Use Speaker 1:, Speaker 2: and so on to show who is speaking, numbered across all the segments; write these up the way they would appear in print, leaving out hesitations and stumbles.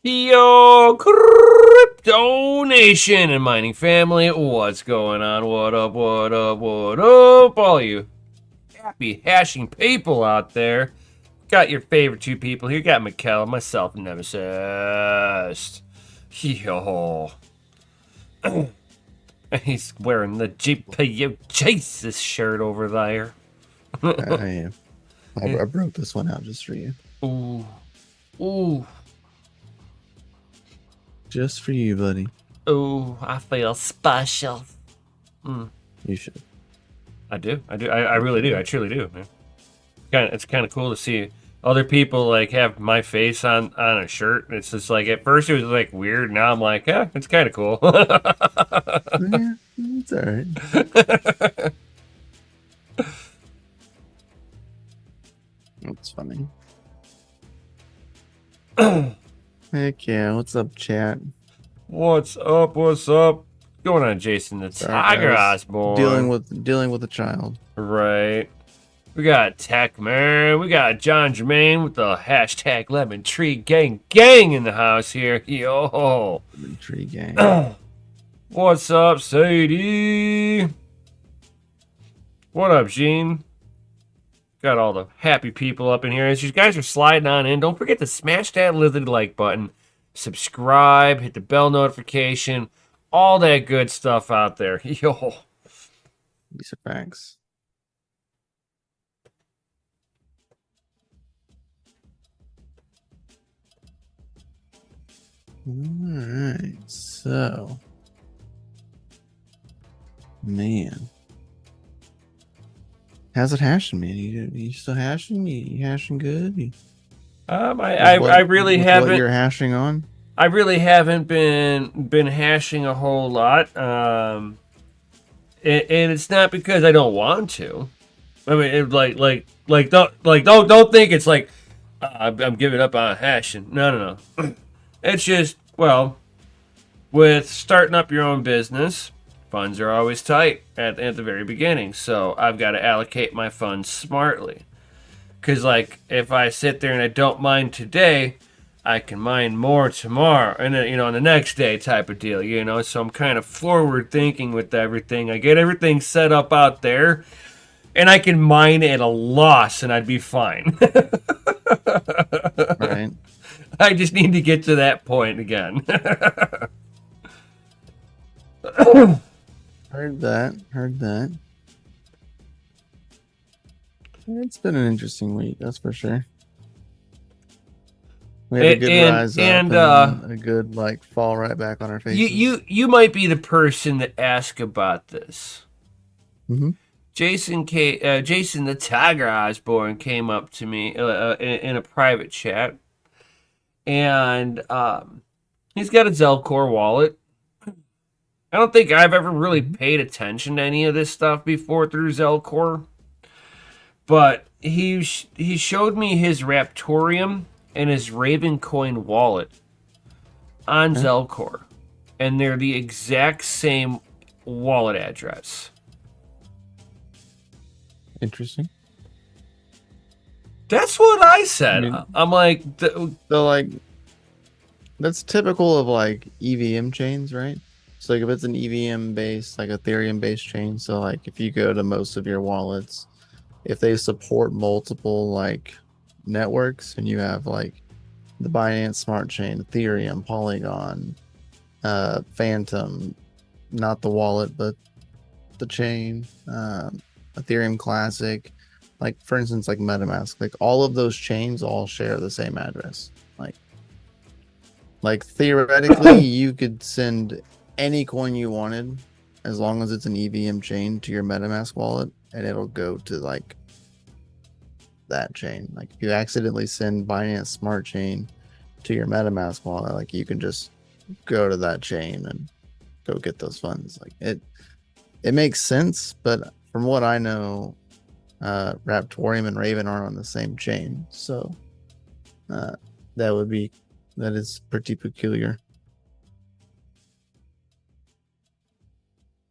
Speaker 1: Yo, Crypto Nation and mining family, what's going on? What up, what up, what up? All you happy hashing people out there. Got your favorite two people here. Got Mikkel, myself, and Nemesis. Yo. He's wearing the GPU Jesus shirt over there.
Speaker 2: I am. I broke this one out just for you.
Speaker 1: Ooh. Ooh.
Speaker 2: Just for you, buddy.
Speaker 1: Ooh, I feel special.
Speaker 2: You should.
Speaker 1: I do. I really do. I truly do, man. It's kind of cool to see other people like have my face on a shirt. It's just like at first it was like weird. Now I'm like, yeah, it's kind of cool.
Speaker 2: Yeah, it's all right. That's funny. Heck yeah. What's up, chat?
Speaker 1: What's up? What's up? Going on, Jason the
Speaker 2: Sorry,
Speaker 1: Tiger
Speaker 2: I was
Speaker 1: Osborne?
Speaker 2: dealing with a child.
Speaker 1: Right. We got Tech Man. We got John Germain with the hashtag Lemon Tree Gang in the house here. Yo.
Speaker 2: Tree gang.
Speaker 1: What's up, Sadie? What up, Gene? Got all the happy people up in here. As you guys are sliding on in, don't forget to smash that little like button, subscribe, hit the bell notification, all that good stuff out there. Yo.
Speaker 2: These are facts. Alright, so man. How's it hashing, man? You still hashing? You hashing good?
Speaker 1: I really
Speaker 2: With
Speaker 1: haven't.
Speaker 2: what you're hashing on?
Speaker 1: I really haven't been hashing a whole lot. And it's not because I don't want to. I mean, don't think it's like I'm giving up on hashing. No. It's just, well, with starting up your own business, funds are always tight at the very beginning. So I've got to allocate my funds smartly. Because, like, if I sit there and I don't mine today, I can mine more tomorrow. And then, on the next day type of deal, So I'm kind of forward thinking with everything. I get everything set up out there, and I can mine at a loss, and I'd be fine.
Speaker 2: Right.
Speaker 1: I just need to get to that point again.
Speaker 2: Heard that. It's been an interesting week, that's for sure. We had a good rise up and a good fall right back on our faces.
Speaker 1: You might be the person that asked about this.
Speaker 2: Mm-hmm.
Speaker 1: Jason the Tiger Osborne came up to me in a private chat, and he's got a Zelcore wallet. I don't think I've ever really paid attention to any of this stuff before through Zelcore, but he showed me his Raptorium and his Ravencoin wallet on Zelcore, and they're the exact same wallet address.
Speaker 2: Interesting.
Speaker 1: That's what I said. I'm like,
Speaker 2: so that's typical of EVM chains, right? So if it's an EVM based, Ethereum based chain, so if you go to most of your wallets, if they support multiple networks and you have the Binance Smart Chain, Ethereum, Polygon, Phantom, not the wallet but the chain, Ethereum Classic, for instance MetaMask, all of those chains all share the same address. Theoretically you could send any coin you wanted as long as it's an EVM chain to your MetaMask wallet, and it'll go to that chain. If you accidentally send Binance Smart Chain to your MetaMask wallet, you can just go to that chain and go get those funds. It makes sense, but from what I know, Raptorium and Raven aren't on the same chain, so that is pretty peculiar.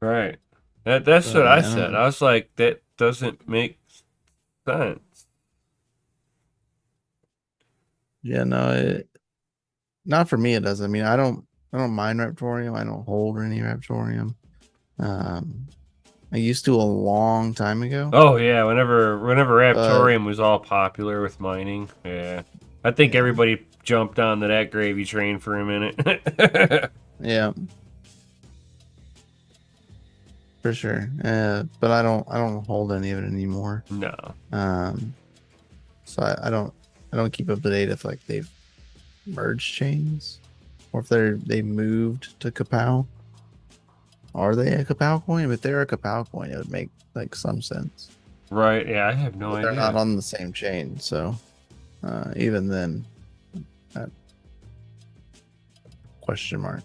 Speaker 1: right. That's what I said. I was like, that doesn't make sense.
Speaker 2: Yeah, no, not for me. It does. I mean, I don't mind Reptorium. I don't hold any Reptorium. Um, I used to a long time ago,
Speaker 1: Oh yeah, whenever
Speaker 2: but
Speaker 1: Raptorium was all popular with mining, yeah, I think
Speaker 2: yeah,
Speaker 1: everybody jumped onto that gravy train for a minute.
Speaker 2: yeah, for sure. But I don't hold any of it anymore.
Speaker 1: No,
Speaker 2: Um, so I don't keep up to date if like they've merged chains or if they moved to Kapow. Are they a Kapow coin? If they're a Kapow coin, it would make like some sense.
Speaker 1: right? Yeah, I have no
Speaker 2: But they're not
Speaker 1: idea.
Speaker 2: on the same chain, so even then, that question mark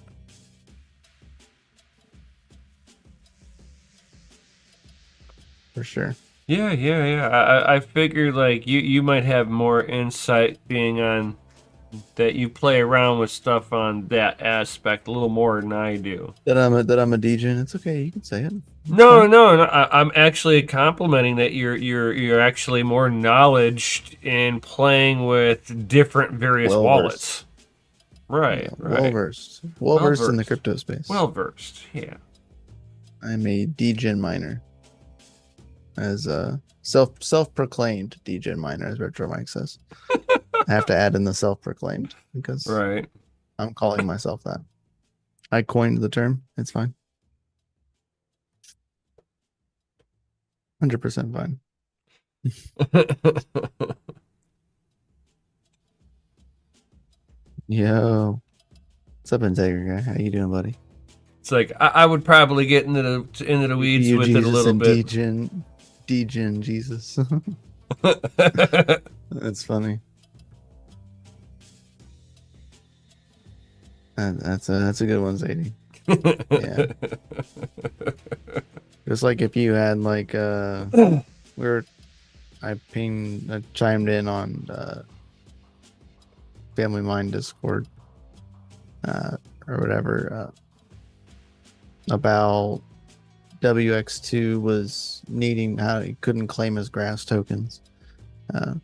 Speaker 2: for sure.
Speaker 1: Yeah. I figured like you might have more insight being on that you play around with stuff on that aspect a little more than I do.
Speaker 2: That I'm a degen. It's okay. You can say it. It's
Speaker 1: No,
Speaker 2: fine.
Speaker 1: no, no. I'm actually complimenting that you're actually more knowledged in playing with different various
Speaker 2: Well versed.
Speaker 1: wallets.
Speaker 2: Yeah,
Speaker 1: Right,
Speaker 2: well
Speaker 1: right.
Speaker 2: versed. Well
Speaker 1: Well
Speaker 2: versed in the
Speaker 1: versed.
Speaker 2: crypto space.
Speaker 1: Well versed. Yeah.
Speaker 2: I'm a degen miner, as a self-proclaimed degen miner, as Retro Mike says. I have to add in the self-proclaimed because
Speaker 1: Right.
Speaker 2: I'm calling myself that. I coined the term. It's fine. 100% fine. Yo, what's up, Integra guy? How you doing, buddy?
Speaker 1: It's like I would probably get into the weeds
Speaker 2: GPU
Speaker 1: with it a
Speaker 2: Jesus
Speaker 1: little
Speaker 2: and
Speaker 1: bit.
Speaker 2: Degen Jesus. That's funny. That's a good one, Zadie. Yeah, just like if you had like we were I chimed in on Family Mind Discord uh or whatever about WX2 was needing how he couldn't claim his grass tokens. Uh,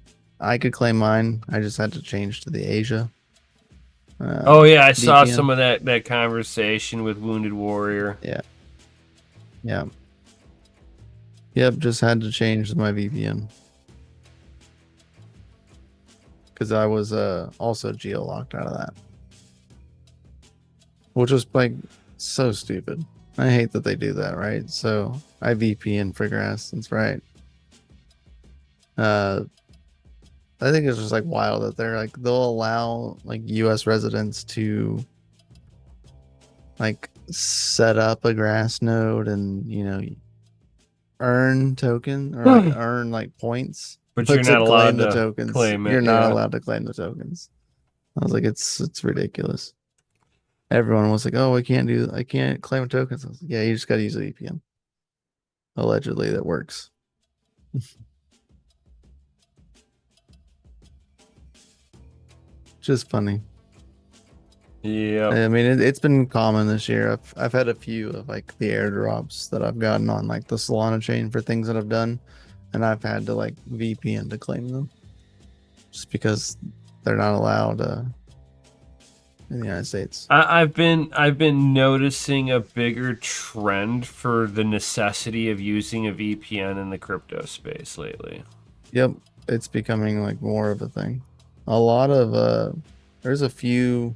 Speaker 2: I could claim mine. I just had to change to the Asia
Speaker 1: Oh yeah, I saw
Speaker 2: VPN.
Speaker 1: some of that conversation with Wounded Warrior.
Speaker 2: Yeah, yeah, yep. Just had to change my VPN because I was also geo locked out of that, which was like so stupid. I hate that they do that, right? So I VPN for grass. That's right. Uh, I think it's just like wild that they're like they'll allow like U.S. residents to like set up a grass node and earn token or like earn like points,
Speaker 1: But
Speaker 2: but
Speaker 1: you're
Speaker 2: to
Speaker 1: not
Speaker 2: claim
Speaker 1: allowed
Speaker 2: the
Speaker 1: to
Speaker 2: tokens,
Speaker 1: claim
Speaker 2: you're
Speaker 1: it.
Speaker 2: not
Speaker 1: Yeah.
Speaker 2: allowed to claim the tokens. I was like, it's ridiculous. Everyone was like, oh, I can't claim tokens. I was like, yeah, you just got to use a VPN. Allegedly, that works. Just funny.
Speaker 1: Yep.
Speaker 2: I mean, it's been common this year. I've had a few of like the airdrops that I've gotten on like the Solana chain for things that I've done, and I've had to like VPN to claim them just because they're not allowed in the United States.
Speaker 1: I've been noticing a bigger trend for the necessity of using a VPN in the crypto space lately.
Speaker 2: Yep, it's becoming like more of a thing. A lot of there's a few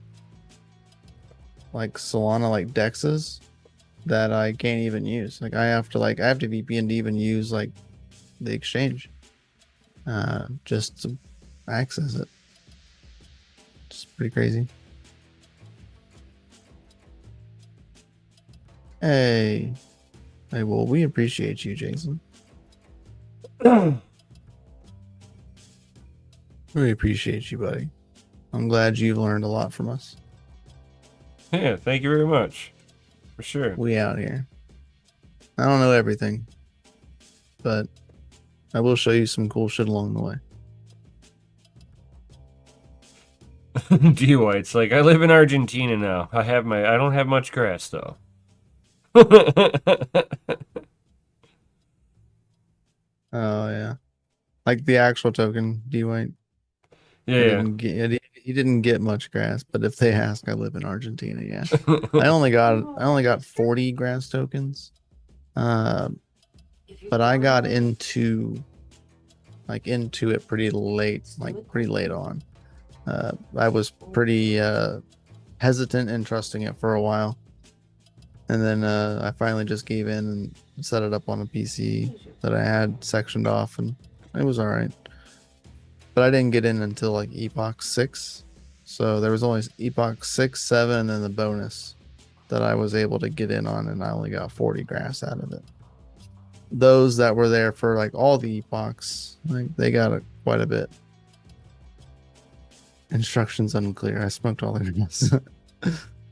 Speaker 2: like Solana like dexes that I can't even use. Like I have to VPN to even use like the exchange just to access it. It's pretty crazy. Hey, hey, well, we appreciate you, Jason. We appreciate you, buddy. I'm glad you've learned a lot from us.
Speaker 1: Yeah, thank you very much. For sure.
Speaker 2: We out here. I don't know everything, but I will show you some cool shit along the way.
Speaker 1: D White's like I live in Argentina now. I don't have much grass though. Yeah,
Speaker 2: Oh yeah, like the actual token, D White. I
Speaker 1: yeah.
Speaker 2: didn't get. You didn't get much grass, but if they ask, I live in Argentina. Yeah, I only got 40 grass tokens. Uh, but I got into it pretty late, like pretty late on. I was pretty hesitant in trusting it for a while, and then I finally just gave in and set it up on a PC that I had sectioned off, and it was all right. But I didn't get in until like Epoch 6. So there was only Epoch 6, 7, and then the bonus that I was able to get in on, and I only got 40 grass out of it. Those that were there for like all the epochs, like they got quite a bit. Instructions unclear. I smoked all the grass.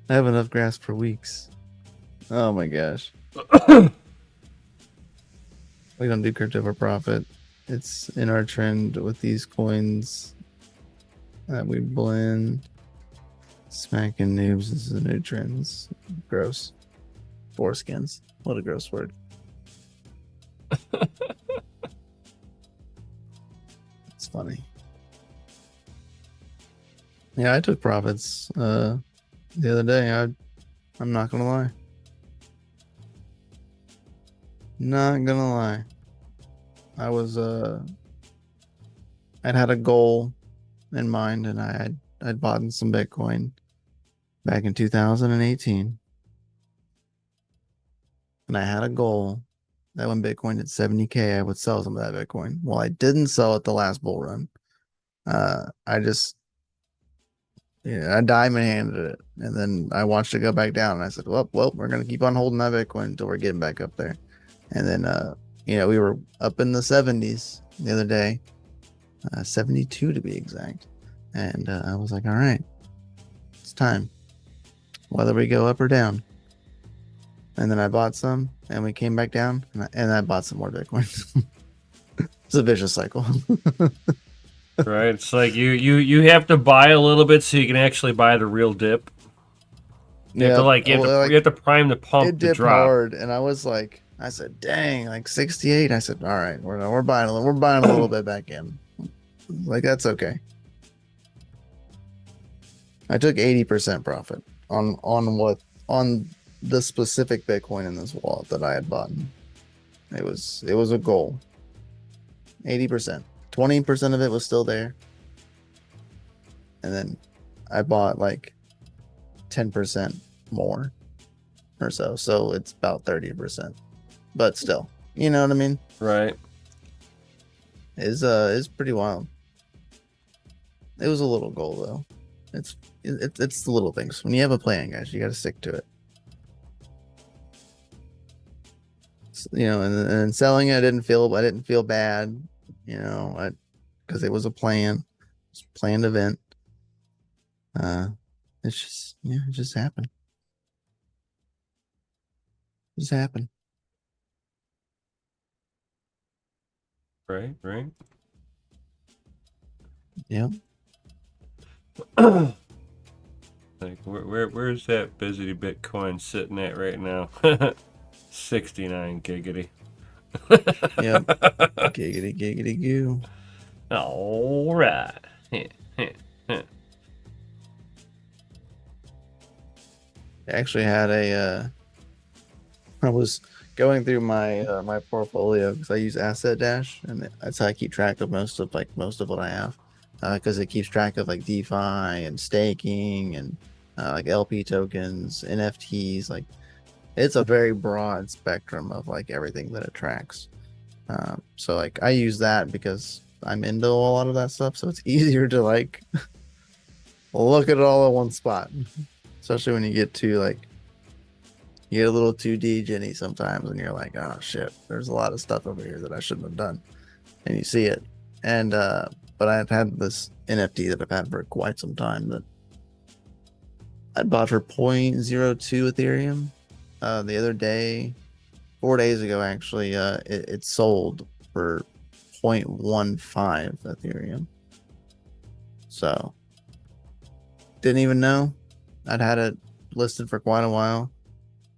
Speaker 2: I have enough grass for weeks. Oh my gosh. We don't do crypto for profit. It's in our trend with these coins that we blend. Smacking noobs. This is the new trends. Gross. Foreskins. What a gross word. It's funny. Yeah, I took profits the other day. I'm not gonna lie. Not gonna lie. I was I'd had a goal in mind, and I'd bought in some Bitcoin back in 2018, and I had a goal that when Bitcoin hit 70K, I would sell some of that Bitcoin. Well, I didn't sell it the last bull run. I just I diamond handed it, and then I watched it go back down, and I said, well, we're gonna keep on holding that Bitcoin until we're getting back up there. And then we were up in the 70s the other day, 72 to be exact. And I was like, all right, it's time, whether we go up or down. And then I bought some, and we came back down, and I bought some more Bitcoin. It's a vicious cycle.
Speaker 1: Right? It's like you have to buy a little bit so you can actually buy the real dip. You have to you have to prime the pump
Speaker 2: it
Speaker 1: to
Speaker 2: dipped
Speaker 1: drop.
Speaker 2: hard, and I was like, I said, dang, like 68. I said, all right, we're buying we're buying a little bit back in. Like, that's okay. I took 80% profit on the specific Bitcoin in this wallet that I had bought. It was a goal. 80%. 20% of it was still there. And then I bought like 10% more or so. So it's about 30%. But still, you know what I mean?
Speaker 1: Right.
Speaker 2: Is pretty wild. It was a little goal though. It's the little things. When you have a plan, guys, you got to stick to it. And selling it, I didn't feel bad, because it was a plan. It's a planned event. It's it just happened. It just happened.
Speaker 1: Right.
Speaker 2: Yeah.
Speaker 1: Like where's that busy Bitcoin sitting at right now? 69 giggity.
Speaker 2: Yep. Giggity goo.
Speaker 1: All right.
Speaker 2: I actually had I was going through my portfolio because I use Asset Dash, and that's how I keep track of most of what I have, because it keeps track of like DeFi and staking and like LP tokens, NFTs. Like, it's a very broad spectrum of like everything that it tracks. So like I use that because I'm into a lot of that stuff, so it's easier to like look at it all at one spot, especially when you get to like you get a little too degen-y sometimes, and you're like, oh shit, there's a lot of stuff over here that I shouldn't have done, and you see it. And but I've had this NFT that I've had for quite some time that I bought for 0.02 Ethereum the other day, 4 days ago actually. It sold for 0.15 Ethereum. So didn't even know. I'd had it listed for quite a while.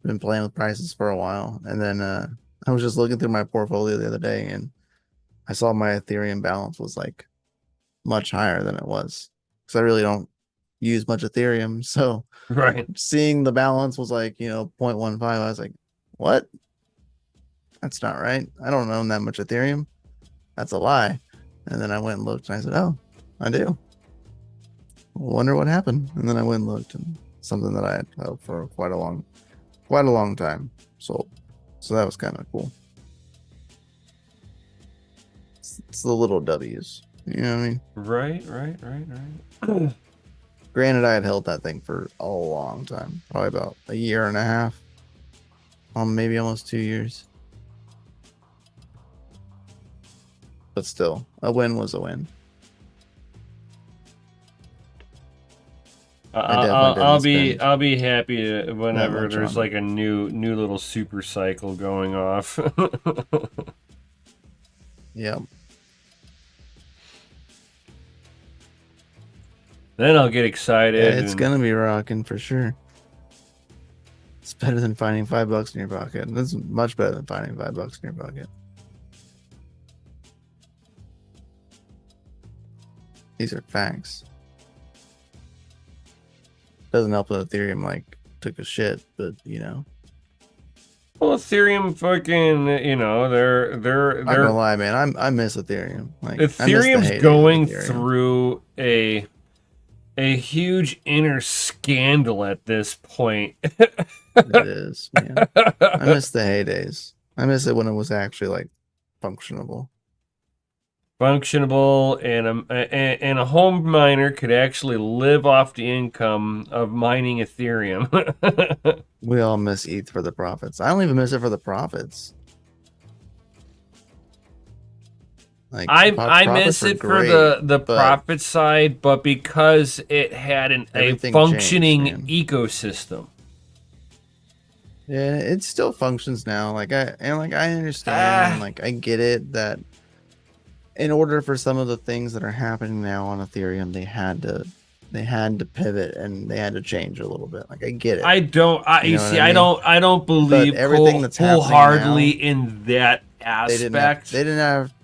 Speaker 2: Been playing with prices for a while, and then I was just looking through my portfolio the other day, and I saw my Ethereum balance was like much higher than it was. And I was like, oh shit, there's a lot of stuff over here that I shouldn't have done. And you see it. And but I had this NFT that I've had for quite some time that much higher than it was. because I really don't use much Ethereum. So
Speaker 1: Right.
Speaker 2: seeing the balance was like, 0.15. I was like, what? That's not right. I don't own that much Ethereum. That's a lie. And then I went and looked and I said, oh, I do. Wonder what happened. And then I went and looked, and something that I had held for quite a long time sold. So that was kind of cool. It's the little W's. You know what I mean?
Speaker 1: Right.
Speaker 2: Granted, I had held that thing for a long time, probably about a year and a half, maybe almost 2 years. But still, a win was a win.
Speaker 1: I'll be happy whenever
Speaker 2: much
Speaker 1: there's
Speaker 2: on
Speaker 1: like a new little super cycle going off.
Speaker 2: Yeah.
Speaker 1: Then I'll get excited.
Speaker 2: Yeah, it's gonna be rocking for sure. It's better than finding $5 in your pocket. This is much better than finding $5 in your pocket. These are facts. Doesn't help that Ethereum like took a shit, but
Speaker 1: Well, Ethereum fucking, they're
Speaker 2: I'm not gonna lie, man. I miss Ethereum. Like
Speaker 1: Ethereum's going through a huge inner scandal at this point.
Speaker 2: It is, man. I miss the heydays. I miss it when it was actually like functionable.
Speaker 1: And a home miner could actually live off the income of mining Ethereum.
Speaker 2: We all miss ETH for the profits. I don't even miss it for the profits. Like
Speaker 1: I miss it for the profit side, but because it had a functioning ecosystem.
Speaker 2: Yeah, it still functions now. I understand, like I get it that in order for some of the things that are happening now on Ethereum, they had to pivot and they had to change a little bit. Like I get it.
Speaker 1: I don't believe
Speaker 2: everything that's
Speaker 1: wholeheartedly in that aspect.
Speaker 2: They didn't have.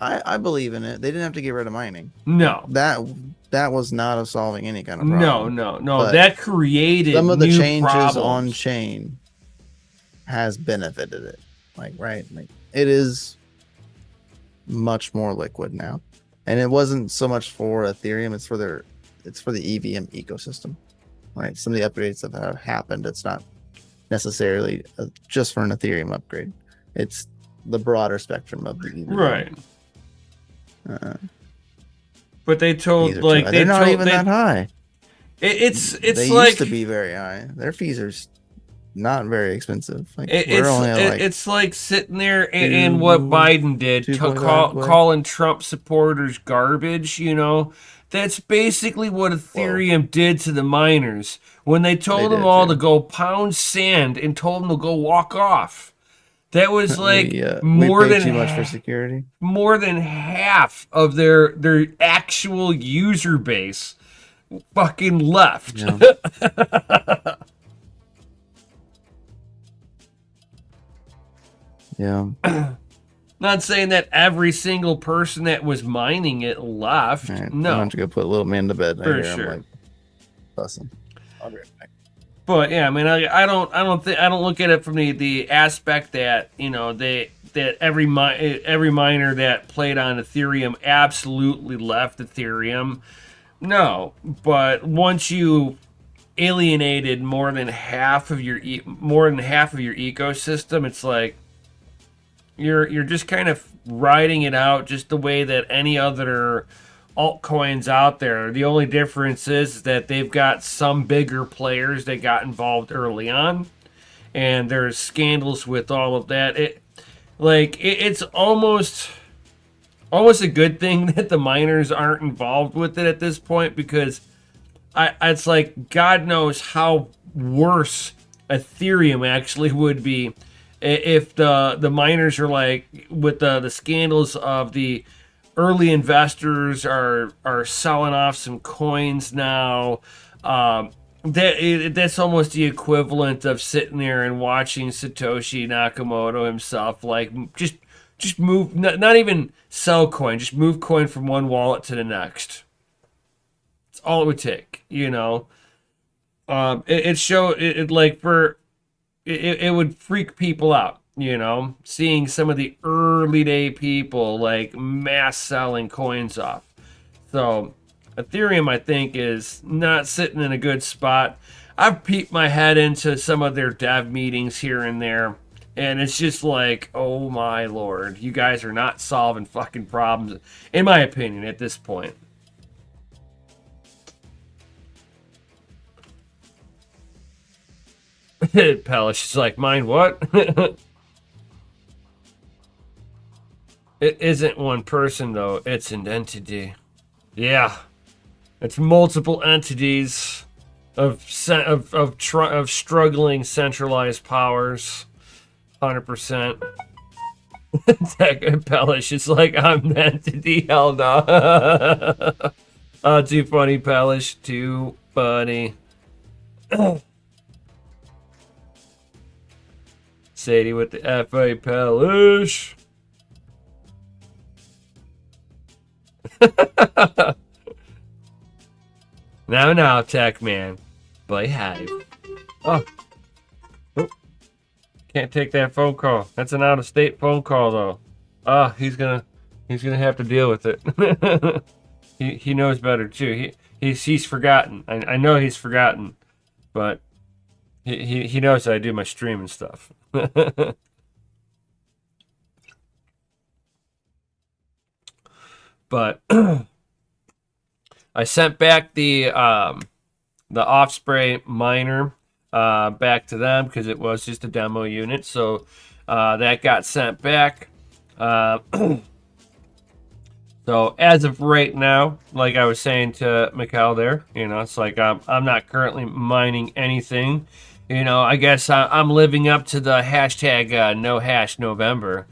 Speaker 2: I believe in it. They didn't have to get rid of mining.
Speaker 1: No,
Speaker 2: that was not solving any kind of problem.
Speaker 1: No. But that created
Speaker 2: some of the changes
Speaker 1: problems
Speaker 2: on chain has benefited it. Like it is much more liquid now, and it wasn't so much for Ethereum. It's for the EVM ecosystem. Right. Some of the upgrades that have happened. It's not necessarily just for an Ethereum upgrade. It's the broader spectrum of the EVM.
Speaker 1: Right. But they told
Speaker 2: they're not even that high.
Speaker 1: They
Speaker 2: used to be very high. Their fees are not very expensive.
Speaker 1: It's like sitting there and what Biden did, calling Trump supporters garbage. That's basically what Ethereum did to the miners when they told them all to go pound sand and told them to go walk off. That was like more than
Speaker 2: too much for security.
Speaker 1: More than half of their actual user base fucking left.
Speaker 2: Yeah.
Speaker 1: Not saying that every single person that was mining it left.
Speaker 2: Right,
Speaker 1: no.
Speaker 2: I'm going to go put little man to bed.
Speaker 1: For sure.
Speaker 2: I'm like, fussing. I'll be right back.
Speaker 1: But yeah, I mean, I don't look at it from the aspect that that every miner that played on Ethereum absolutely left Ethereum. No, but once you alienated more than half of your ecosystem, it's like you're just kind of riding it out just the way that any other altcoins out there. The only difference is that they've got some bigger players that got involved early on, and there's scandals with all of that. It's almost a good thing that the miners aren't involved with it at this point, because it's like God knows how worse Ethereum actually would be if the miners are like with the scandals of the early investors are selling off some coins now. That's almost the equivalent of sitting there and watching Satoshi Nakamoto himself just move, not even sell coin, just move coin from one wallet to the next. It's all it would take, you know. It like for it would freak people out, you know, seeing some of the early day people like mass selling coins off. So Ethereum, I think, is not sitting in a good spot. I've peeped my head into some of their dev meetings here and there, and it's just like, oh my lord, you guys are not solving fucking problems, in my opinion, at this point. Pellish is like, mine what? It isn't one person, though. It's an entity. Yeah. It's multiple entities of struggling centralized powers. 100%. Tech Pellish is like, I'm the entity. Hell no. Oh, too funny, Pellish. Too funny. Sadie with the FA Pellish. Now, Tech Man. Behave. Oh. Oh. Can't take that phone call. That's an out-of-state phone call, though. Ah, he's gonna have to deal with it. he knows better too. He's forgotten. I know he's forgotten, but he knows that I do my stream and stuff. But I sent back the Offspray miner back to them because it was just a demo unit. So that got sent back. So as of right now, like I was saying to Mikhail there, you know, it's like I'm not currently mining anything. You know, I guess I'm living up to the hashtag no hash November.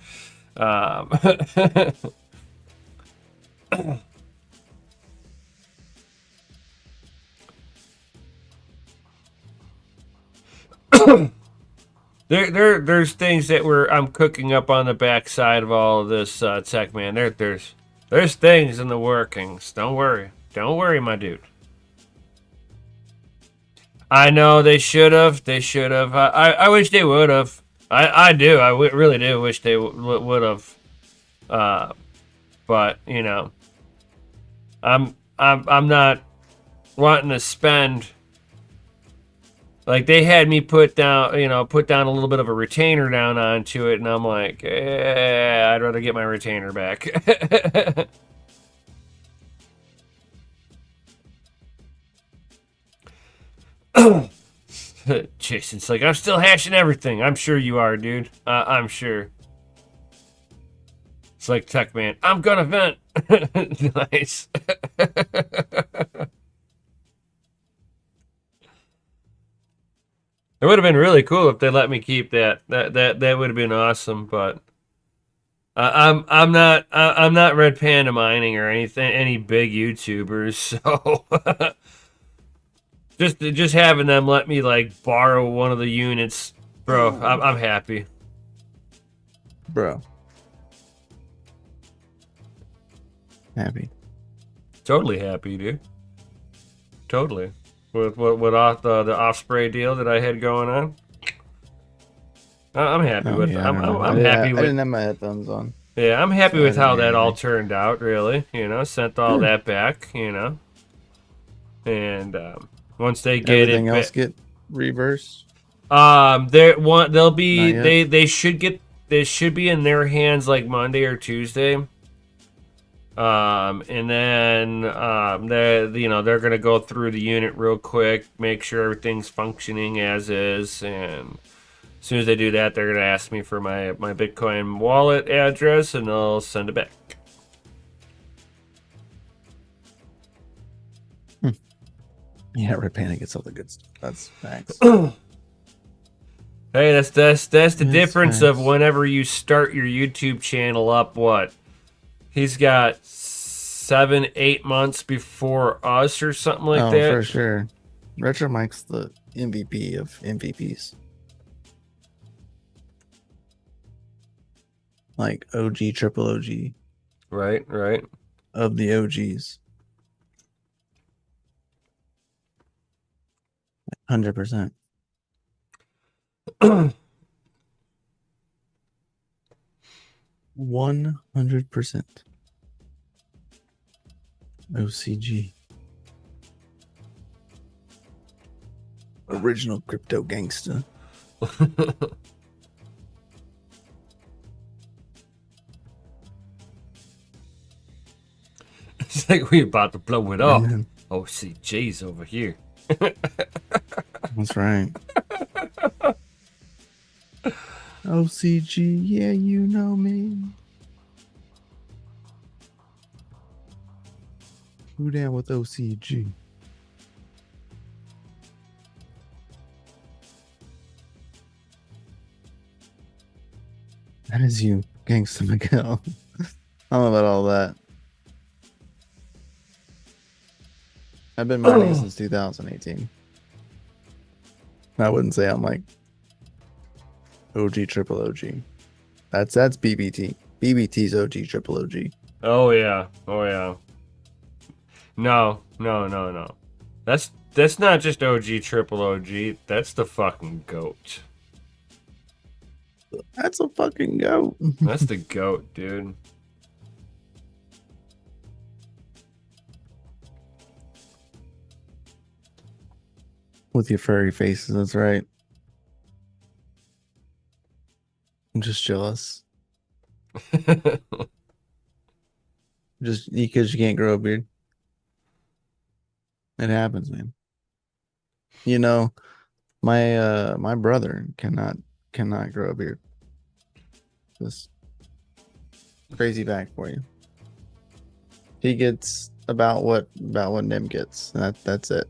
Speaker 1: There's things that I'm cooking up on the backside of all of this tech, man. There's things in the workings. Don't worry, my dude. I know they should have. I wish they would have. I do. Really do wish they would have. But you know, I'm not wanting to spend. Like they had me put down a little bit of a retainer down onto it, and I'm like, I'd rather get my retainer back. Jason's like, I'm still hashing everything. I'm sure you are, dude. I'm sure. It's like Tech Man. I'm gonna vent. Nice. It would have been really cool if they let me keep that. That would have been awesome. But I'm not Red Panda mining or any big YouTubers. So just having them let me like borrow one of the units, bro. I'm happy,
Speaker 2: bro. Happy.
Speaker 1: Totally happy, dude. Totally. With off the Offspray deal that I had going on, I'm happy with.
Speaker 2: Yeah,
Speaker 1: I'm happy with.
Speaker 2: I didn't have my headphones on.
Speaker 1: Yeah, I'm happy with how that all turned out. Really, you know, sent all that back. You know, and once they get
Speaker 2: everything else get reversed.
Speaker 1: they'll be they should be in their hands like Monday or Tuesday. And then they're gonna go through the unit real quick, make sure everything's functioning as is, and as soon as they do that, they're gonna ask me for my Bitcoin wallet address, and I'll send it back.
Speaker 2: Yeah, Red Panda gets all the good stuff. That's facts.
Speaker 1: Hey, that's the difference of whenever you start your YouTube channel up. What? He's got 7-8 months before us or something like that.
Speaker 2: For sure. Retro Mike's the MVP of MVPs. Like OG, triple OG.
Speaker 1: Right.
Speaker 2: Of the OGs. 100%. 100%. OCG. Original crypto gangster.
Speaker 1: It's like we about to blow it up.
Speaker 2: Man,
Speaker 1: OCG's over here.
Speaker 2: that's right. OCG, yeah, you know me. Who down with OCG? That is you, Gangsta Miguel. I don't know about all that. I've been mining since 2018. I wouldn't say I'm like OG triple OG. That's BBT. BBT's OG triple OG.
Speaker 1: Oh yeah. Oh yeah. No. That's not just OG triple OG. That's the fucking goat.
Speaker 2: That's a fucking goat.
Speaker 1: That's the goat, dude.
Speaker 2: With your furry faces, that's right. I'm just jealous. Just because you can't grow a beard. It happens, man. You know, my brother cannot grow a beard. Just crazy fact for you. He gets about what Nim gets. That's it.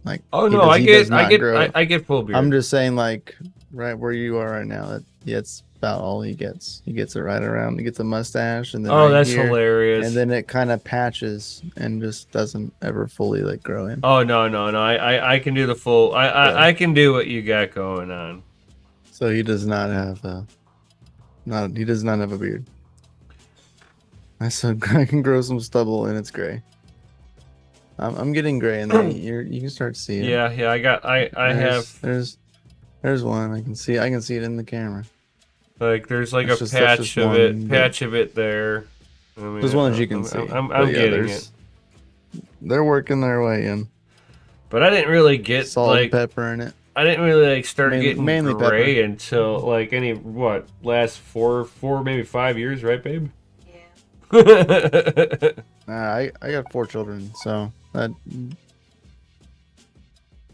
Speaker 2: Like
Speaker 1: Oh
Speaker 2: he
Speaker 1: no,
Speaker 2: does,
Speaker 1: I
Speaker 2: he does
Speaker 1: get I
Speaker 2: not
Speaker 1: get
Speaker 2: grow.
Speaker 1: I get full beard.
Speaker 2: I'm just saying, like right where you are right now, that's about all he gets. He gets it right around. He gets a mustache, and then
Speaker 1: Oh,
Speaker 2: right
Speaker 1: that's
Speaker 2: here,
Speaker 1: hilarious.
Speaker 2: and then it kind of patches and just doesn't ever fully like grow in.
Speaker 1: Oh no. I can do the full.
Speaker 2: So,
Speaker 1: I can do what you got going on.
Speaker 2: so he does not have he does not have a beard. I said I can grow some stubble and it's gray. I'm getting gray, and then you can start to see it.
Speaker 1: Yeah, I got I have
Speaker 2: There's one. I can see it in the camera.
Speaker 1: like there's like
Speaker 2: That's
Speaker 1: a
Speaker 2: just that's just one, but
Speaker 1: patch of it there. I mean,
Speaker 2: there's one that you can see. But
Speaker 1: I'm
Speaker 2: yeah,
Speaker 1: getting it.
Speaker 2: they're working their way in.
Speaker 1: But I didn't really get
Speaker 2: Salt and pepper in it.
Speaker 1: I didn't really like start getting
Speaker 2: Mainly
Speaker 1: gray
Speaker 2: pepper.
Speaker 1: until like last four maybe 5 years, right, babe?
Speaker 3: Yeah.
Speaker 2: I got 4 children, so that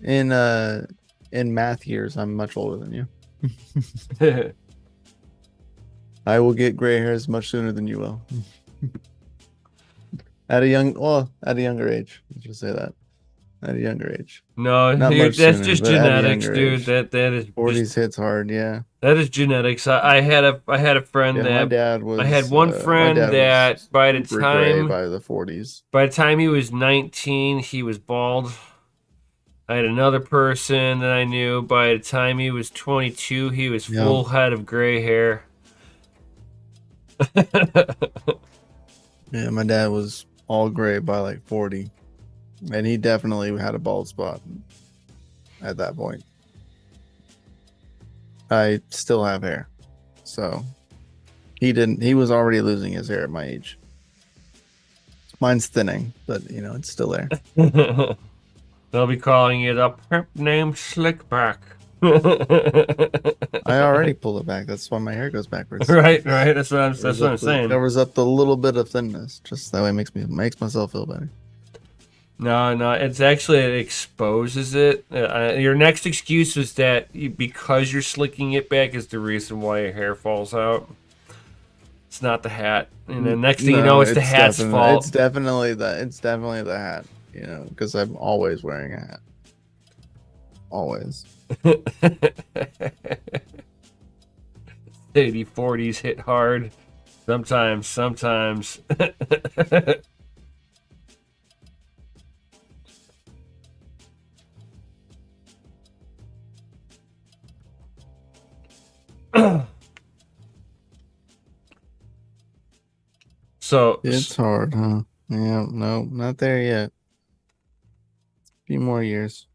Speaker 2: in math years, I'm much older than you. I will get gray hairs much sooner than you will. At a younger age. Let's just say that. At a younger age.
Speaker 1: No,
Speaker 2: Not much
Speaker 1: that's
Speaker 2: sooner,
Speaker 1: just
Speaker 2: but at a
Speaker 1: genetics,
Speaker 2: younger
Speaker 1: dude.
Speaker 2: age.
Speaker 1: That is
Speaker 2: 40s
Speaker 1: just,
Speaker 2: hits hard, yeah.
Speaker 1: that is genetics. I had a friend
Speaker 2: Yeah, my
Speaker 1: that
Speaker 2: dad was
Speaker 1: I had one
Speaker 2: my
Speaker 1: friend
Speaker 2: dad
Speaker 1: that
Speaker 2: was super gray by the 40s.
Speaker 1: by the time he was 19, he was bald. I had another person that I knew by the time he was 22, he was
Speaker 2: Yeah.
Speaker 1: full head of gray hair.
Speaker 2: Yeah, my dad was all gray by like 40. And he definitely had a bald spot at that point. I still have hair. So he was already losing his hair at my age. Mine's thinning, but it's still there.
Speaker 1: They'll be calling it a pimp named Slickback.
Speaker 2: I already pulled it back. That's why my hair goes backwards.
Speaker 1: Right. That's what I'm saying.
Speaker 2: Covers up the little bit of thinness. Just that way makes myself feel better.
Speaker 1: No, it's actually it exposes it. Your next excuse was that because you're slicking it back is the reason why your hair falls out. It's not the hat, and the next thing you know, it's the hat's fault.
Speaker 2: It's definitely the hat. Because I'm always wearing a hat. Always.
Speaker 1: 80-40s hit hard. Sometimes. So
Speaker 2: It's hard, huh? Yeah, no, not there yet. A few more years.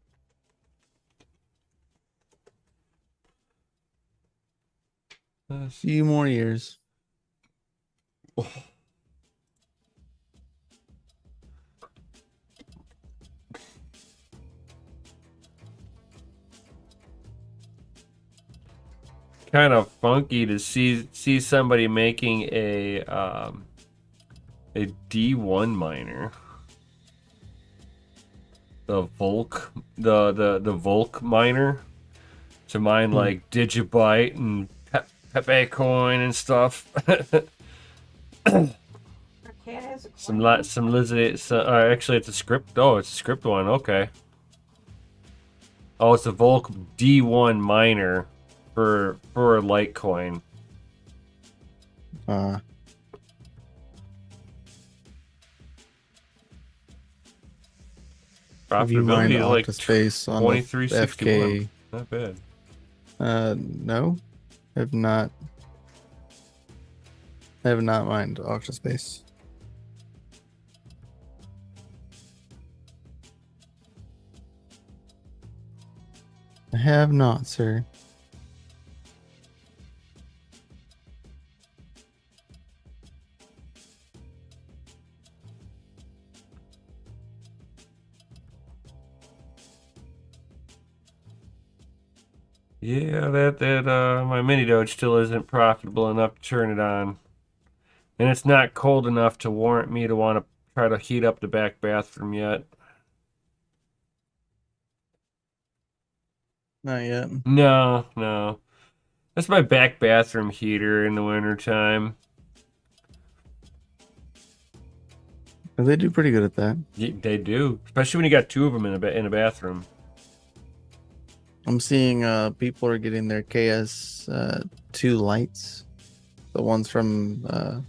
Speaker 2: Few more years.
Speaker 1: Kind of funky to see somebody making a D1 miner. The Volk miner to mine
Speaker 2: Hmm.
Speaker 1: like Digibyte and Pepe coin and stuff. Some lizard. Actually, it's a script. Oh, it's a script one. Okay. Oh, it's a Volk D1 miner for Litecoin.
Speaker 2: Uh, have you mined
Speaker 1: Profitability is like
Speaker 2: Octaspace on the
Speaker 1: 2361.
Speaker 2: FK?
Speaker 1: Not bad.
Speaker 2: No, have not. I have not mined Octaspace. I have not, sir.
Speaker 1: Yeah, that my mini doge still isn't profitable enough to turn it on, and it's not cold enough to warrant me to want to try to heat up the back bathroom yet.
Speaker 2: Not yet.
Speaker 1: No, no. That's my back bathroom heater in the wintertime.
Speaker 2: But they do pretty good at that.
Speaker 1: They do, especially when you got two of them in a bathroom.
Speaker 2: I'm seeing people are getting their KS 2 lights. The ones from I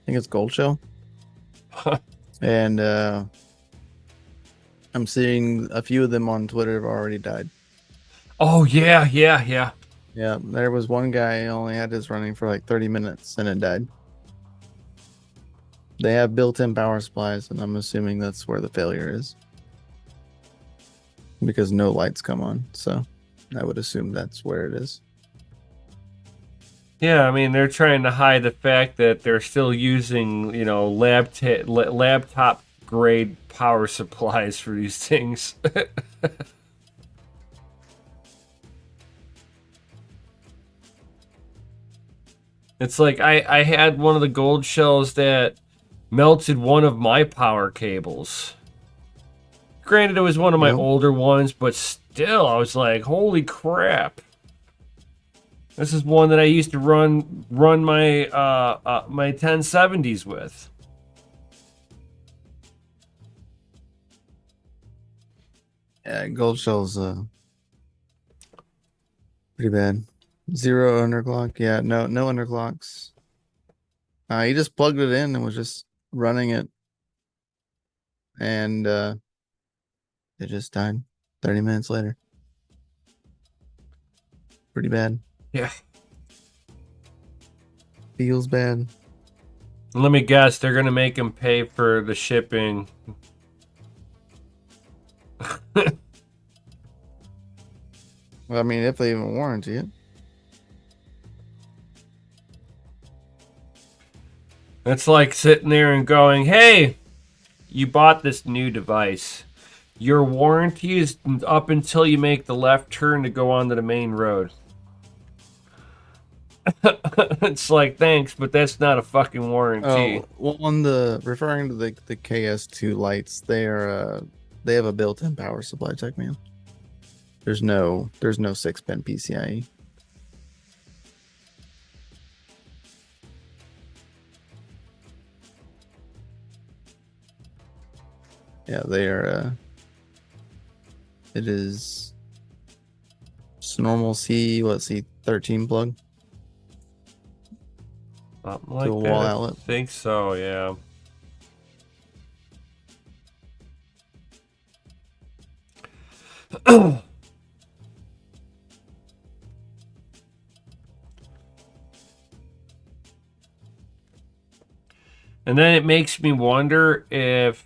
Speaker 2: think it's Gold Shell. And I'm seeing a few of them on Twitter have already died.
Speaker 1: Oh yeah, yeah, yeah.
Speaker 2: Yeah, there was one guy who only had his running for like 30 minutes and it died. They have built-in power supplies, and I'm assuming that's where the failure is. Because no lights come on, so I would assume that's where it is.
Speaker 1: Yeah, I mean they're trying to hide the fact that they're still using, laptop grade power supplies for these things. It's like I had one of the gold shells that melted one of my power cables. Granted, it was one of my
Speaker 2: Yep.
Speaker 1: older ones, but still, I was like, "Holy crap!" This is one that I used to run my 1070s with.
Speaker 2: Yeah, gold shell's pretty bad. Zero underclock. Yeah, no underclocks. He just plugged it in and was just running it, and it just died 30 minutes later. Pretty bad.
Speaker 1: Yeah.
Speaker 2: Feels bad.
Speaker 1: Let me guess, they're gonna make him pay for the shipping.
Speaker 2: Well, I mean, if they even warranty it.
Speaker 1: It's like sitting there and going, "Hey, you bought this new device. Your warranty is up until you make the left turn to go onto the main road." It's like, thanks, but that's not a fucking warranty.
Speaker 2: Oh, well, on the referring to the KS2 lights, they have a built-in power supply tech, man. There's no 6-pin PCIe. Yeah, they are it is just normal C13 plug
Speaker 1: Something
Speaker 2: to
Speaker 1: like
Speaker 2: a wall
Speaker 1: that. I
Speaker 2: outlet.
Speaker 1: think so, yeah. And then it makes me wonder if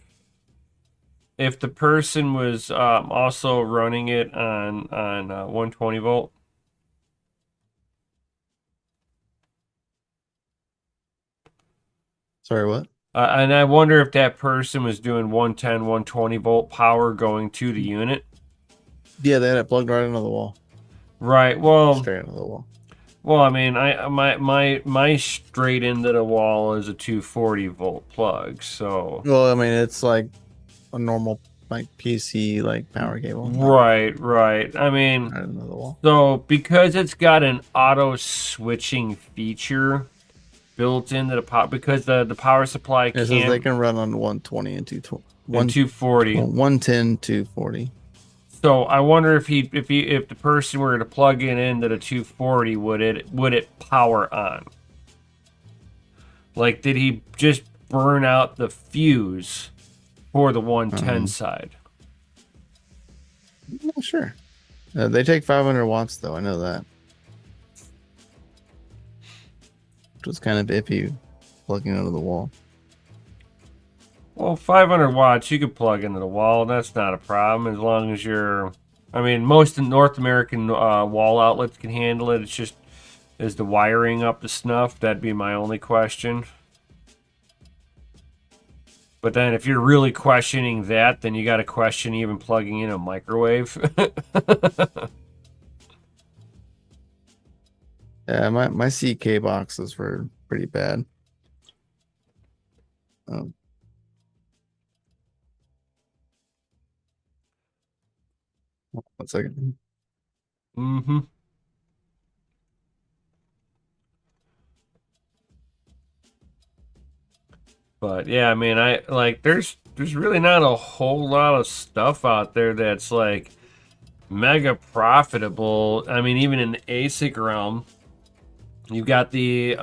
Speaker 1: the person was also running it on 120 volt.
Speaker 2: Sorry, what?
Speaker 1: And I wonder if that person was doing 110, 120 volt power going to the unit.
Speaker 2: Yeah, they had it plugged right into the wall,
Speaker 1: Right. Well,
Speaker 2: straight into the wall.
Speaker 1: I mean, my straight into the wall is a 240 volt plug. So
Speaker 2: Well, I mean, it's like a normal like PC like power cable, like
Speaker 1: right. I mean,
Speaker 2: right into the wall.
Speaker 1: so because it's got an auto switching feature built into the power, because the power supply
Speaker 2: It says they
Speaker 1: can't
Speaker 2: can run on 120 and 220,
Speaker 1: and 240.
Speaker 2: 110, 240.
Speaker 1: So I wonder if if the person were to plug it into the 240, would it power on? Like, did he just burn out the fuse for the 110 side?
Speaker 2: I'm not sure. They take 500 watts though. I know that. Which was kind of iffy plugging into the wall.
Speaker 1: Well, 500 watts you could plug into the wall. That's not a problem as long as you're. I mean, most North American wall outlets can handle it. It's just, is the wiring up to snuff? That'd be my only question. But then if you're really questioning that, then you got to question even plugging in a microwave.
Speaker 2: Yeah, my CK boxes were pretty bad. Um, 1 second.
Speaker 1: Mm-hmm. But yeah, I mean, I like there's really not a whole lot of stuff out there that's like mega profitable. I mean, even in the ASIC realm, you've got the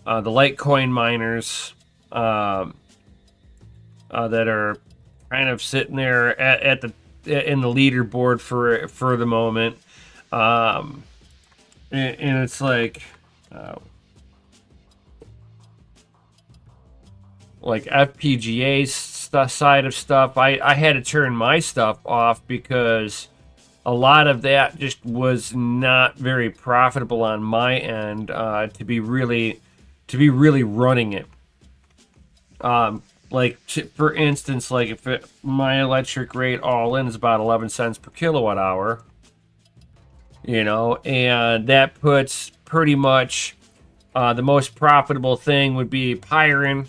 Speaker 1: Litecoin miners that are kind of sitting there at the in the leaderboard for the moment, and it's uh, like FPGA side of stuff. I had to turn my stuff off because a lot of that just was not very profitable on my end to be really running it. Like for instance, like if my electric rate all in is about 11 cents per kilowatt hour, you know, and that puts pretty much the most profitable thing would be Pyron.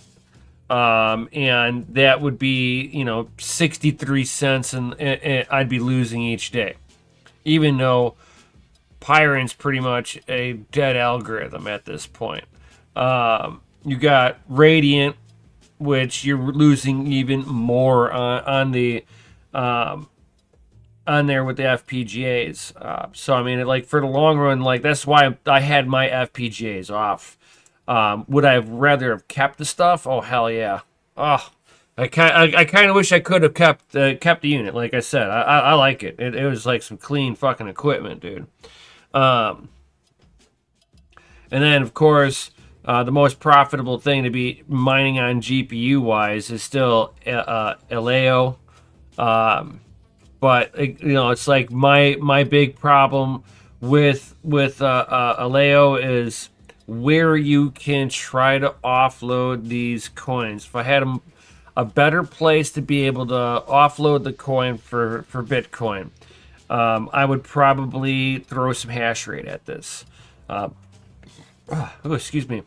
Speaker 1: And that would be, you know, 63 cents, and I'd be losing each day, even though Pyron's pretty much a dead algorithm at this point. You got Radiant, which you're losing even more on there with the FPGAs. So I mean, like for the long run, like that's why I had my FPGAs off. Would I have rather have kept the stuff? Oh hell yeah! Oh, I kind of wish I could have kept the unit. Like I said, I like it. It was like some clean fucking equipment, dude. And then of course, the most profitable thing to be mining on GPU wise is still Aleo. But you know, it's like my big problem with Aleo is where you can try to offload these coins. If I had a better place to be able to offload the coin for Bitcoin, I would probably throw some hash rate at this. Oh, excuse me.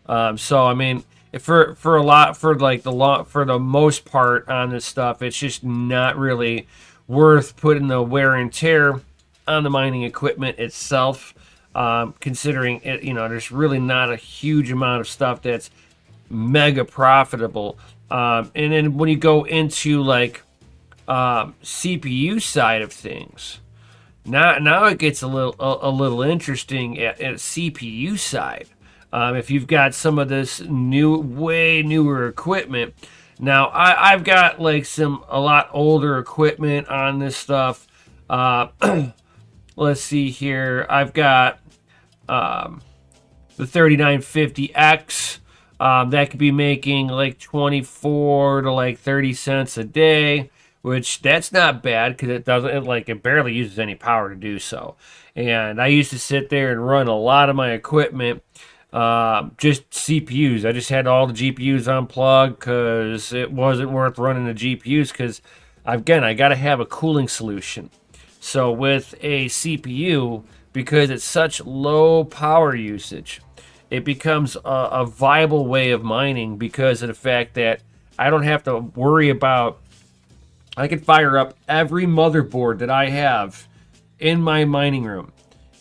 Speaker 1: So I mean, for the most part on this stuff, it's just not really worth putting the wear and tear on the mining equipment itself. Considering it, you know, there's really not a huge amount of stuff that's mega profitable. And then when you go into like CPU side of things, now it gets a little interesting at CPU side. If you've got some of this way newer equipment, now I've got like a lot older equipment on this stuff. Let's see here. I've got the 3950X. That could be making like 24 to like 30 cents a day, which that's not bad because it barely uses any power to do so. And I used to sit there and run a lot of my equipment just CPUs. I just had all the GPUs unplugged because it wasn't worth running the GPUs because, again, I got to have a cooling solution. So with a CPU, because it's such low power usage, it becomes a viable way of mining because of the fact that I don't have to worry about. I can fire up every motherboard that I have in my mining room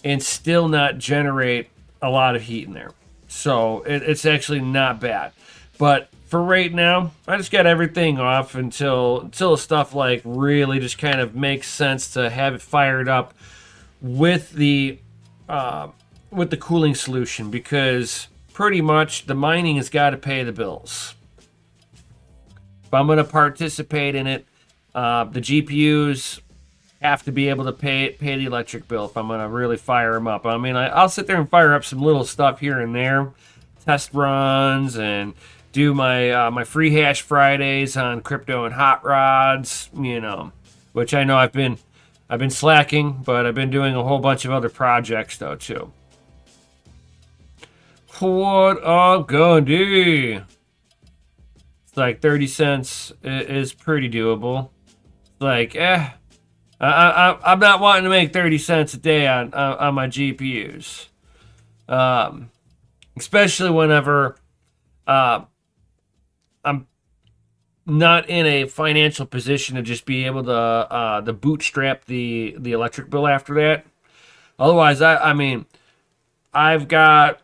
Speaker 1: and still not generate a lot of heat in there. So it's actually not bad. But for right now, I just got everything off until stuff like really just kind of makes sense to have it fired up with the cooling solution, because pretty much the mining has got to pay the bills. If I'm going to participate in it, the GPUs have to be able to pay the electric bill if I'm going to really fire them up. I mean, I'll sit there and fire up some little stuff here and there, test runs, and do my free hash Fridays on crypto and hot rods, which I know I've been slacking, but I've been doing a whole bunch of other projects though too. What up, Gandhi? It's like 30 cents is pretty doable. It's like, I'm not wanting to make 30 cents a day on my GPUs. Especially whenever I'm not in a financial position to just be able to bootstrap the electric bill after that. Otherwise, I mean, I've got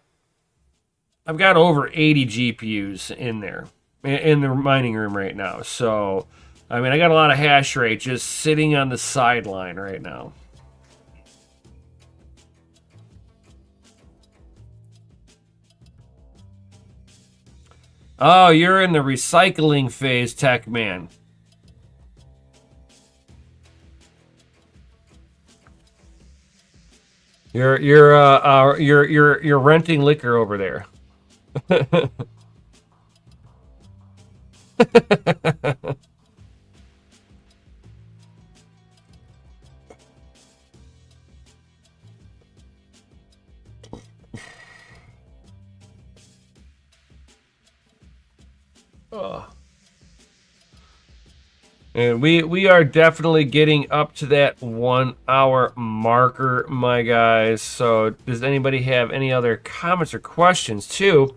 Speaker 1: over 80 GPUs in there in the mining room right now. So, I mean, I got a lot of hash rate just sitting on the sideline right now. Oh, you're in the recycling phase, Tech Man. You're renting liquor over there. Oh. And we are definitely getting up to that 1 hour marker, my guys. So does anybody have any other comments or questions too?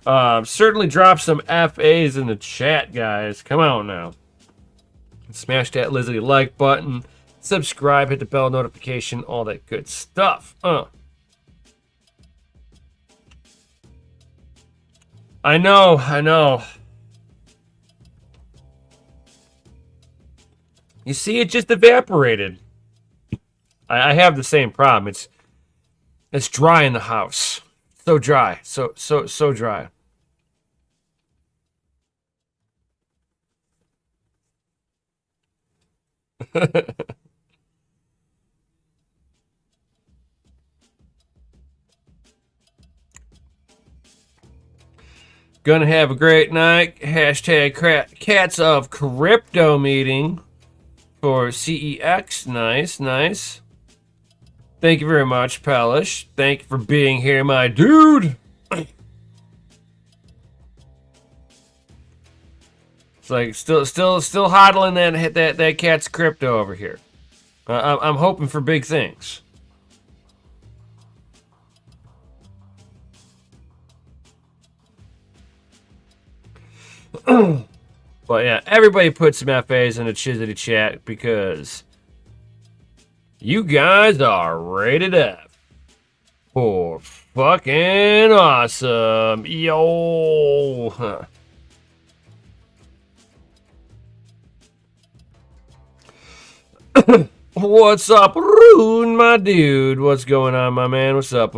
Speaker 1: Certainly drop some FAs in the chat, guys. Come on now. Smash that Lizzie like button. Subscribe, hit the bell notification, all that good stuff. I know. You see, it just evaporated. I have the same problem. It's dry in the house. So dry. So dry. Gonna have a great night. Hashtag Cats of Crypto meeting for CEX. Nice. Thank you very much, Pelish. Thank you for being here, my dude. It's like still hodling that cat's crypto over here. I'm hoping for big things. But yeah, everybody put some FAs in the Chizity chat because you guys are rated F for fucking awesome. Yo. What's up, Rune, my dude? What's going on, my man? What's up?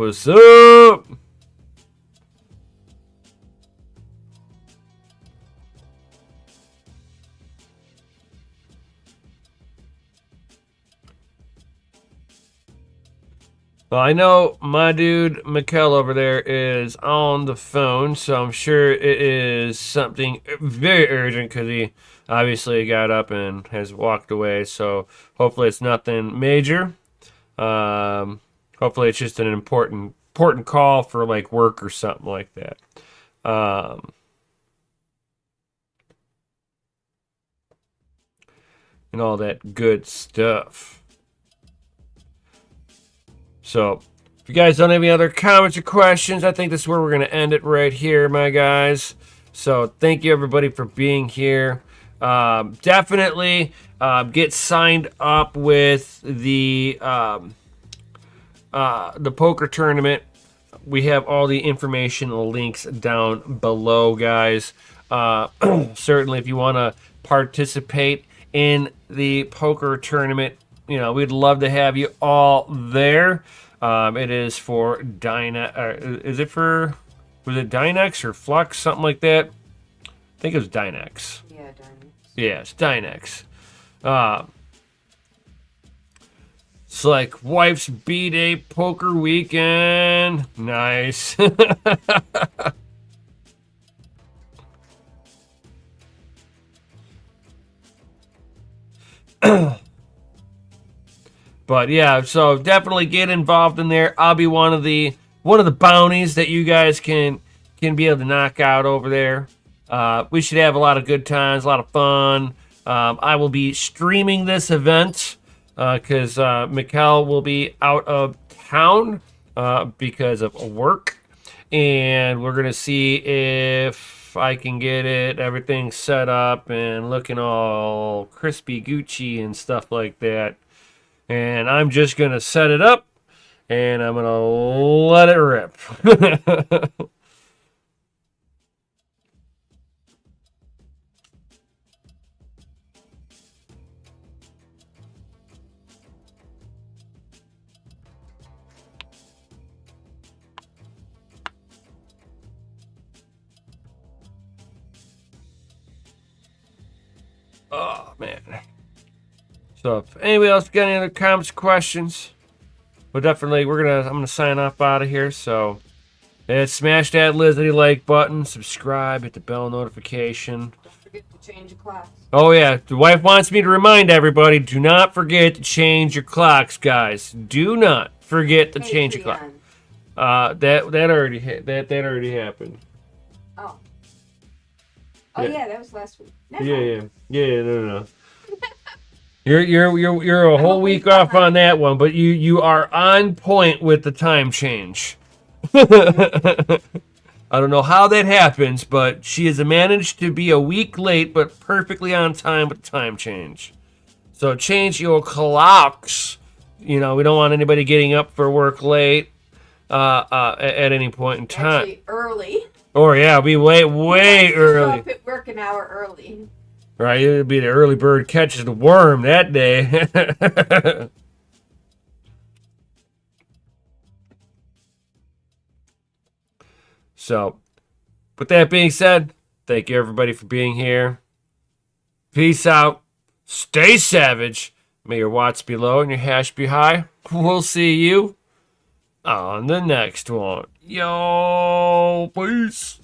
Speaker 1: Well, I know my dude Mikkel over there is on the phone, so I'm sure it is something very urgent because he obviously got up and has walked away. So hopefully it's nothing major. Hopefully it's just an important important call for like work or something like that. And all that good stuff. So, if you guys don't have any other comments or questions, I think this is where we're going to end it right here, my guys. So, thank you everybody for being here. Definitely get signed up with the poker tournament. We have all the information and links down below, guys. Certainly, if you want to participate in the poker tournament, you know, we'd love to have you all there. It is for is it for, was it Dynex or Flux, something like that? I think it was Dynex.
Speaker 3: Yeah, Dynex.
Speaker 1: Yeah, it's Dynex. It's like wife's B-Day poker weekend. Nice. But yeah, so definitely get involved in there. I'll be one of the bounties that you guys can be able to knock out over there. We should have a lot of good times, a lot of fun. I will be streaming this event because Mikkel will be out of town because of work, and we're gonna see if I can get everything set up and looking all crispy Gucci and stuff like that. And I'm just going to set it up, and I'm going to let it rip. Oh, man. So if anybody else got any other comments, questions, well, definitely I'm gonna sign off out of here. So smash that Lizzie like button, subscribe, hit the bell notification.
Speaker 3: Don't forget to change your clocks.
Speaker 1: Oh yeah, the wife wants me to remind everybody: do not forget to change your clocks, guys. Do not forget to change your clock. That already that already happened.
Speaker 3: Oh.
Speaker 1: Yeah.
Speaker 3: Yeah, that was last week. Never
Speaker 1: Yeah,
Speaker 3: mind.
Speaker 1: no. You're a whole week off on that one, but you are on point with the time change. I don't know how that happens, but she has managed to be a week late, but perfectly on time with the time change. So change your clocks. You know, we don't want anybody getting up for work late at any point in time.
Speaker 3: Actually, early.
Speaker 1: Or yeah, be way early.
Speaker 3: Show up at work an hour early.
Speaker 1: Right, it would be the early bird catches the worm that day. So, with that being said, thank you everybody for being here. Peace out. Stay savage. May your watts be low and your hash be high. We'll see you on the next one. Yo, peace.